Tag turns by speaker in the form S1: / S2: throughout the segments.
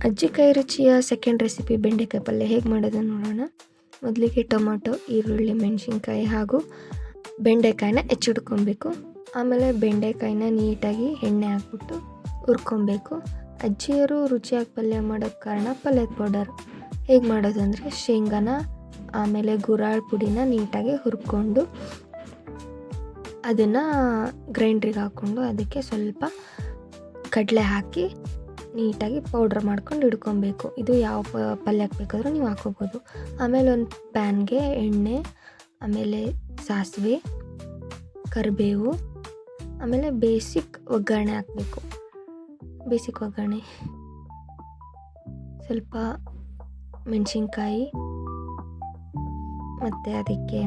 S1: ಅಜ್ಜಿ ಕೈ ರುಚಿಯ ಸೆಕೆಂಡ್ ರೆಸಿಪಿ ಬೆಂಡೆಕಾಯಿ ಪಲ್ಯ ಹೇಗೆ ಮಾಡೋದನ್ನು ನೋಡೋಣ. ಮೊದಲಿಗೆ ಟೊಮೊಟೊ, ಈರುಳ್ಳಿ, ಮೆಣಸಿನ್ಕಾಯಿ ಹಾಗೂ ಬೆಂಡೆಕಾಯಿನ ಹೆಚ್ಚಿಡ್ಕೊಬೇಕು. ಆಮೇಲೆ ಬೆಂಡೆಕಾಯಿನ ನೀಟಾಗಿ ಎಣ್ಣೆ ಹಾಕ್ಬಿಟ್ಟು ಹುರ್ಕೊಬೇಕು. ಅಜ್ಜಿಯರು ರುಚಿಯಾಗಿ ಪಲ್ಯ ಮಾಡೋಕ್ಕೆ ಕಾರಣ ಪಲ್ಯದ ಪೌಡರ್ ಹೇಗೆ ಮಾಡೋದು ಅಂದರೆ, ಶೇಂಗಾನ ಆಮೇಲೆ ಗುರಾಳ್ ಪುಡಿನ ನೀಟಾಗಿ ಹುರ್ಕೊಂಡು ಅದನ್ನು ಗ್ರೈಂಡ್ರಿಗೆ ಹಾಕ್ಕೊಂಡು ಅದಕ್ಕೆ ಸ್ವಲ್ಪ ಕಡಲೆ ಹಾಕಿ ನೀಟಾಗಿ ಪೌಡ್ರ್ ಮಾಡ್ಕೊಂಡು ಇಡ್ಕೊಬೇಕು. ಇದು ಯಾವ ಪಲ್ಯಕ್ಕೆ ಬೇಕಾದರೂ ನೀವು ಹಾಕೋಬೋದು. ಆಮೇಲೆ ಒಂದು ಪ್ಯಾನ್ಗೆ ಎಣ್ಣೆ, ಆಮೇಲೆ ಸಾಸಿವೆ, ಕರಿಬೇವು, ಆಮೇಲೆ ಬೇಸಿಕ್ ಒಗ್ಗರಣೆ ಹಾಕಬೇಕು. ಬೇಸಿಕ್ ಒಗ್ಗರಣೆ ಸ್ವಲ್ಪ ಮೆಣಸಿನ್ಕಾಯಿ ಮತ್ತು ಅದಕ್ಕೆ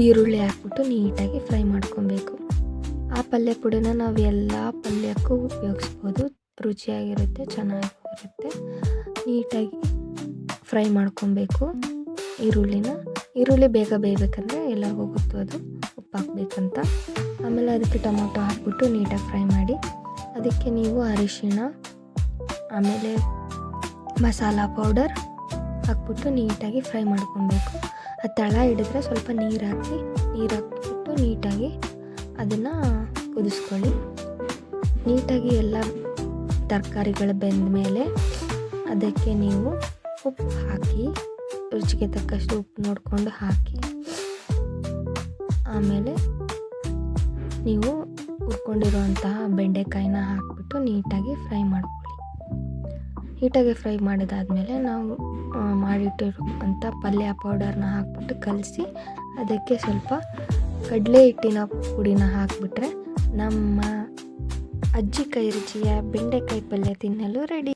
S1: ಈರುಳ್ಳಿ ಹಾಕ್ಬಿಟ್ಟು ನೀಟಾಗಿ ಫ್ರೈ ಮಾಡ್ಕೊಬೇಕು. ಆ ಪಲ್ಯ ಪುಡಿನ ನಾವು ಎಲ್ಲ ಪಲ್ಯಕ್ಕೂ ಉಪಯೋಗಿಸ್ಬೋದು. ರುಚಿಯಾಗಿರುತ್ತೆ, ಚೆನ್ನಾಗಿರುತ್ತೆ. ನೀಟಾಗಿ ಫ್ರೈ ಮಾಡ್ಕೊಬೇಕು ಈರುಳ್ಳಿ ಬೇಗ ಬೇಯಬೇಕಂದ್ರೆ ಎಲ್ಲರಿಗೂ ಗೊತ್ತು, ಅದು ಉಪ್ಪು ಹಾಕ್ಬೇಕಂತ. ಆಮೇಲೆ ಅದಕ್ಕೆ ಟೊಮೊಟೊ ಹಾಕ್ಬಿಟ್ಟು ನೀಟಾಗಿ ಫ್ರೈ ಮಾಡಿ ಅದಕ್ಕೆ ನೀವು ಅರಿಶಿಣ ಆಮೇಲೆ ಮಸಾಲ ಪೌಡರ್ ಹಾಕ್ಬಿಟ್ಟು ನೀಟಾಗಿ ಫ್ರೈ ಮಾಡ್ಕೊಬೇಕು. ಅದು ತಳ ಹಿಡಿದ್ರೆ ಸ್ವಲ್ಪ ನೀರು ಹಾಕ್ಬಿಟ್ಟು ನೀಟಾಗಿ ಅದನ್ನು ಕುದಿಸ್ಕೊಳ್ಳಿ. ನೀಟಾಗಿ ಎಲ್ಲ ತರಕಾರಿಗಳು ಬೆಂದ ಮೇಲೆ ಅದಕ್ಕೆ ನೀವು ಉಪ್ಪು ಹಾಕಿ, ರುಚಿಗೆ ತಕ್ಕಷ್ಟು ಉಪ್ಪು ನೋಡಿಕೊಂಡು ಹಾಕಿ, ಆಮೇಲೆ ನೀವು ಹುರ್ಕೊಂಡಿರುವಂತಹ ಬೆಂಡೆಕಾಯಿನ ಹಾಕಿಬಿಟ್ಟು ನೀಟಾಗಿ ಫ್ರೈ ಮಾಡ್ಕೊಳ್ಳಿ. ನೀಟಾಗಿ ಫ್ರೈ ಮಾಡಿದಾದ್ಮೇಲೆ ನಾವು ಮಾಡಿಟ್ಟಿರುವಂಥ ಪಲ್ಯ ಪೌಡರ್ನ ಹಾಕ್ಬಿಟ್ಟು ಕಲಸಿ ಅದಕ್ಕೆ ಸ್ವಲ್ಪ ಕಡಲೆ ಹಿಟ್ಟಿನ ಪುಡಿನ ಹಾಕಿಬಿಟ್ರೆ ನಮ್ಮ ಅಜ್ಜಿ ಕೈ ರುಚಿಯ ಬೆಂಡೆಕಾಯಿ ಪಲ್ಯ ತಿನ್ನಲು ರೆಡಿ.